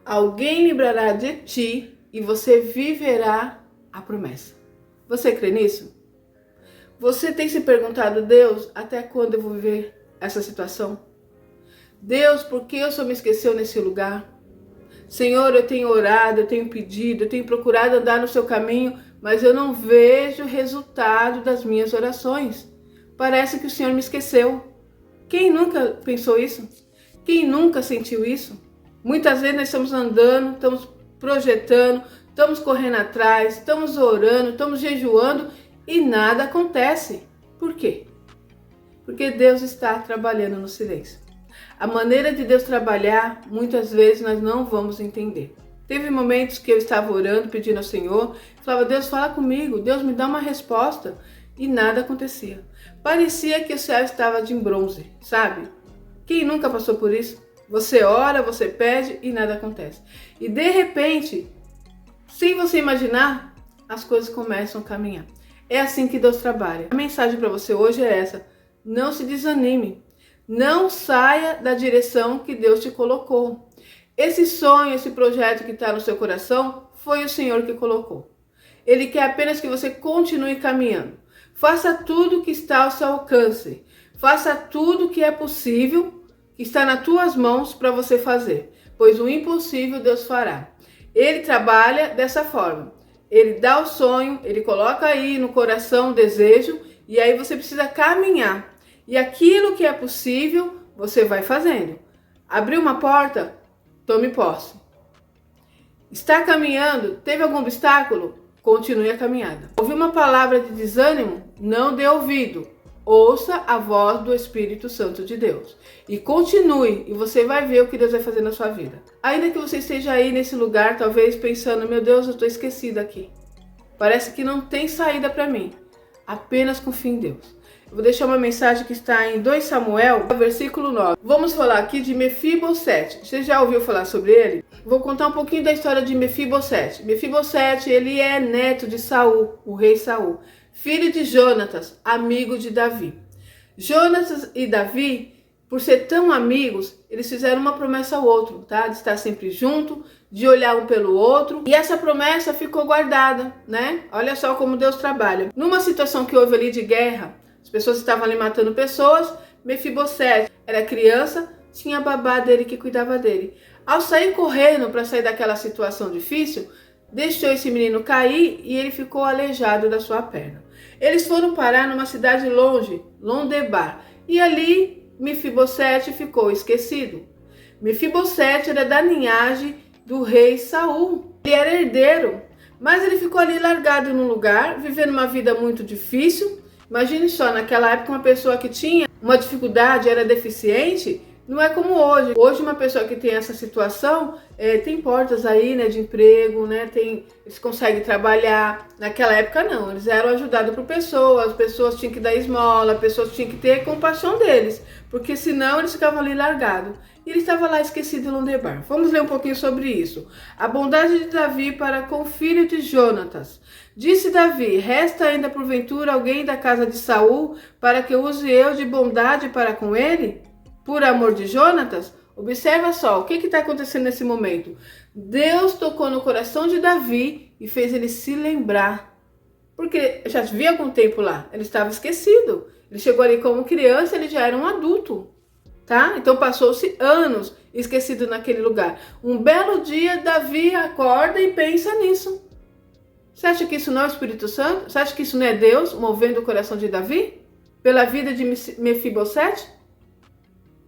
alguém livrará de ti e você viverá a promessa. Você crê nisso? Você tem se perguntado, Deus, até quando eu vou viver essa situação? Deus, por que o Senhor me esqueceu nesse lugar? Senhor, eu tenho orado, eu tenho pedido, eu tenho procurado andar no seu caminho, mas eu não vejo resultado das minhas orações. Parece que o Senhor me esqueceu. Quem nunca pensou isso? Quem nunca sentiu isso? Muitas vezes nós estamos andando, estamos projetando, estamos correndo atrás, estamos orando, estamos jejuando e nada acontece. Por quê? Porque Deus está trabalhando no silêncio. A maneira de Deus trabalhar, muitas vezes nós não vamos entender. Teve momentos que eu estava orando, pedindo ao Senhor, falava, Deus, fala comigo, Deus me dá uma resposta, e nada acontecia. Parecia que o céu estava de bronze, sabe? Quem nunca passou por isso? Você ora, você pede e nada acontece. E de repente, sem você imaginar, as coisas começam a caminhar. É assim que Deus trabalha. A mensagem para você hoje é essa: não se desanime. Não saia da direção que Deus te colocou. Esse sonho, esse projeto que está no seu coração, foi o Senhor que colocou. Ele quer apenas que você continue caminhando. Faça tudo que está ao seu alcance. Faça tudo que é possível, que está nas tuas mãos para você fazer. Pois o impossível Deus fará. Ele trabalha dessa forma. Ele dá o sonho, ele coloca aí no coração o desejo, e aí você precisa caminhar. E aquilo que é possível, você vai fazendo. Abriu uma porta? Tome posse. Está caminhando? Teve algum obstáculo? Continue a caminhada. Ouviu uma palavra de desânimo? Não dê ouvido. Ouça a voz do Espírito Santo de Deus. E continue, e você vai ver o que Deus vai fazer na sua vida. Ainda que você esteja aí nesse lugar, talvez pensando, meu Deus, eu estou esquecida aqui. Parece que não tem saída para mim. Apenas confie em Deus. Eu vou deixar uma mensagem que está em 2 Samuel, versículo 9. Vamos falar aqui de Mefibosete. Você já ouviu falar sobre ele? Vou contar um pouquinho da história de Mefibosete. Mefibosete, ele é neto de Saul, o rei Saul, filho de Jonatas, amigo de Davi. Jonatas e Davi, por ser tão amigos, eles fizeram uma promessa ao outro, tá? De estar sempre junto, de olhar um pelo outro. E essa promessa ficou guardada, né? Olha só como Deus trabalha. Numa situação que houve ali de guerra, as pessoas estavam ali matando pessoas, Mefibosete era criança, tinha a babá dele que cuidava dele. Ao sair correndo para sair daquela situação difícil, deixou esse menino cair e ele ficou aleijado da sua perna. Eles foram parar numa cidade longe, Londebar, e ali Mefibosete ficou esquecido. Mefibosete era da linhagem do rei Saul. Ele era herdeiro, mas ele ficou ali largado num lugar, vivendo uma vida muito difícil. Imagine só, naquela época uma pessoa que tinha uma dificuldade, era deficiente, não é como hoje. Hoje uma pessoa que tem essa situação, tem portas aí, né, de emprego, né, eles conseguem trabalhar. Naquela época não, eles eram ajudados por pessoas, as pessoas tinham que dar esmola, as pessoas tinham que ter compaixão deles, porque senão eles ficavam ali largados. E ele estava lá esquecido em Londebar. Vamos ler um pouquinho sobre isso. A bondade de Davi para com o filho de Jonatas. Disse Davi, resta ainda porventura alguém da casa de Saul, para que use eu de bondade para com ele? Por amor de Jonatas? Observa só, o que está acontecendo nesse momento? Deus tocou no coração de Davi e fez ele se lembrar. Porque já havia algum tempo lá, ele estava esquecido. Ele chegou ali como criança, ele já era um adulto. Tá? Então passou-se anos esquecido naquele lugar. Um belo dia, Davi acorda e pensa nisso. Você acha que isso não é o Espírito Santo? Você acha que isso não é Deus movendo o coração de Davi? Pela vida de Mefibosete?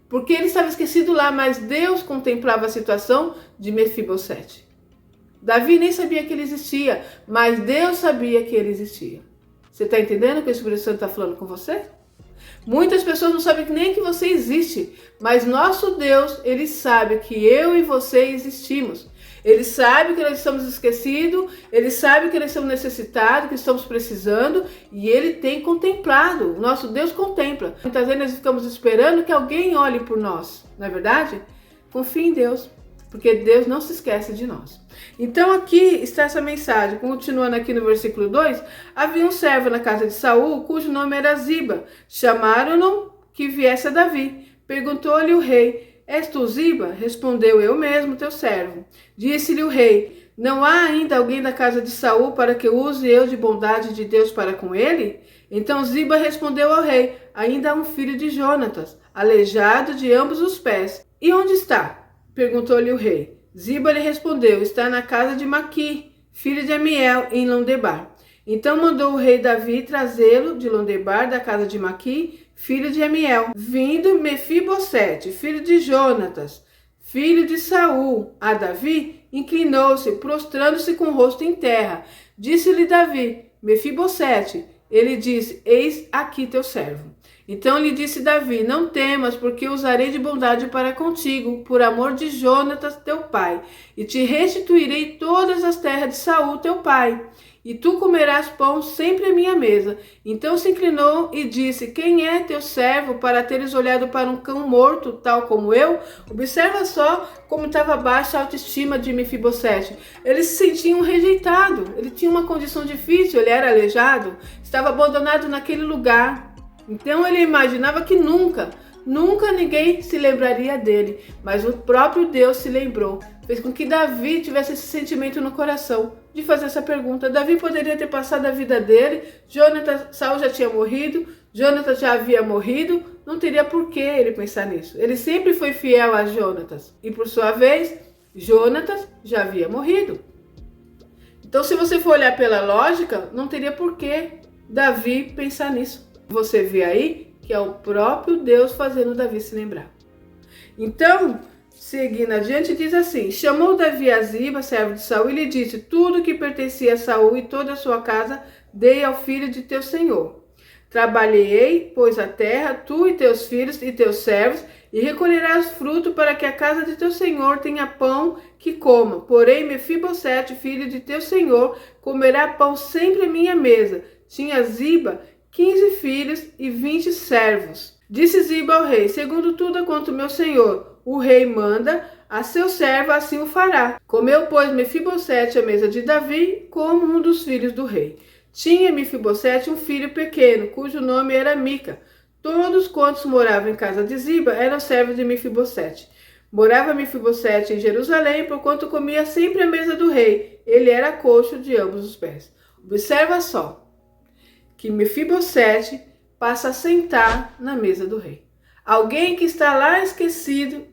Porque ele estava esquecido lá, mas Deus contemplava a situação de Mefibosete. Davi nem sabia que ele existia, mas Deus sabia que ele existia. Você está entendendo o que o Espírito Santo está falando com você? Muitas pessoas não sabem nem que você existe, mas nosso Deus, ele sabe que eu e você existimos. Ele sabe que nós estamos esquecidos, ele sabe que nós estamos necessitados, que estamos precisando, e ele tem contemplado. O nosso Deus contempla. Muitas vezes nós ficamos esperando que alguém olhe por nós, não é verdade? Confie em Deus, porque Deus não se esquece de nós. Então aqui está essa mensagem, continuando aqui no versículo 2, havia um servo na casa de Saul, cujo nome era Ziba. Chamaram-no que viesse a Davi. Perguntou-lhe o rei, És tu, Ziba? Respondeu: eu mesmo, teu servo. Disse-lhe o rei: não há ainda alguém da casa de Saul para que use eu de bondade de Deus para com ele? Então Ziba respondeu ao rei: ainda há um filho de Jonatas, aleijado de ambos os pés. E onde está? Perguntou-lhe o rei. Ziba lhe respondeu: está na casa de Maqui, filho de Amiel, em Londebar. Então mandou o rei Davi trazê-lo de Londebar, da casa de Maqui, filho de Amiel. Vindo Mefibosete, filho de Jonatas, filho de Saul, a Davi, inclinou-se, prostrando-se com o rosto em terra. Disse-lhe Davi: Mefibosete. Ele disse: eis aqui teu servo. Então lhe disse Davi: não temas, porque usarei de bondade para contigo, por amor de Jonatas teu pai, e te restituirei todas as terras de Saul teu pai. E tu comerás pão sempre à minha mesa. Então se inclinou e disse: quem é teu servo para teres olhado para um cão morto, tal como eu? Observa só como estava baixa a autoestima de Mefibosete. Ele se sentia um rejeitado, ele tinha uma condição difícil, ele era aleijado, estava abandonado naquele lugar. Então ele imaginava que nunca ninguém se lembraria dele, mas o próprio Deus se lembrou, fez com que Davi tivesse esse sentimento no coração de fazer essa pergunta. Davi poderia ter passado a vida dele, Saul já tinha morrido, Jonatas já havia morrido, não teria por que ele pensar nisso. Ele sempre foi fiel a Jonatas e por sua vez, Jonatas já havia morrido. Então se você for olhar pela lógica, não teria por que Davi pensar nisso. Você vê aí que é o próprio Deus fazendo Davi se lembrar. Então, seguindo adiante, diz assim: chamou Davi a Ziba, servo de Saul, e lhe disse: tudo que pertencia a Saul e toda a sua casa dei ao filho de teu senhor. Trabalhei, pois, a terra, tu e teus filhos e teus servos, e recolherás fruto para que a casa de teu senhor tenha pão que coma. Porém, Mefibosete, filho de teu senhor, comerá pão sempre à minha mesa. Tinha Ziba 15 filhos e 20 servos. Disse Ziba ao rei: segundo tudo quanto meu senhor, o rei manda, a seu servo assim o fará. Comeu, pois, Mefibosete à mesa de Davi, como um dos filhos do rei. Tinha Mefibosete um filho pequeno, cujo nome era Mica. Todos quantos moravam em casa de Ziba eram servos de Mefibosete. Morava Mefibosete em Jerusalém, porquanto comia sempre à mesa do rei. Ele era coxo de ambos os pés. Observa só que Mefibosete passa a sentar na mesa do rei. Alguém que está lá esquecido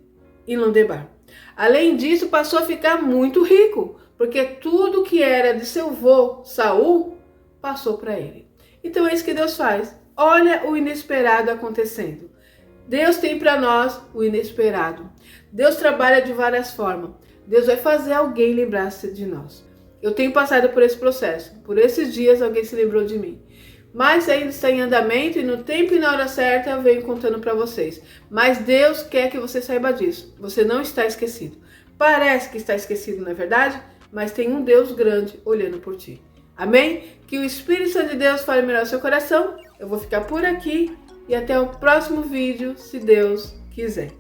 em Londebar. Além disso, passou a ficar muito rico, porque tudo que era de seu avô Saul passou para ele. Então é isso que Deus faz. Olha o inesperado acontecendo. Deus tem para nós o inesperado. Deus trabalha de várias formas. Deus vai fazer alguém lembrar-se de nós. Eu tenho passado por esse processo. Por esses dias alguém se lembrou de mim. Mas ainda está em andamento e no tempo e na hora certa eu venho contando para vocês. Mas Deus quer que você saiba disso. Você não está esquecido. Parece que está esquecido, não é verdade? Mas tem um Deus grande olhando por ti. Amém? Que o Espírito Santo de Deus fale melhor no seu coração. Eu vou ficar por aqui e até o próximo vídeo, se Deus quiser.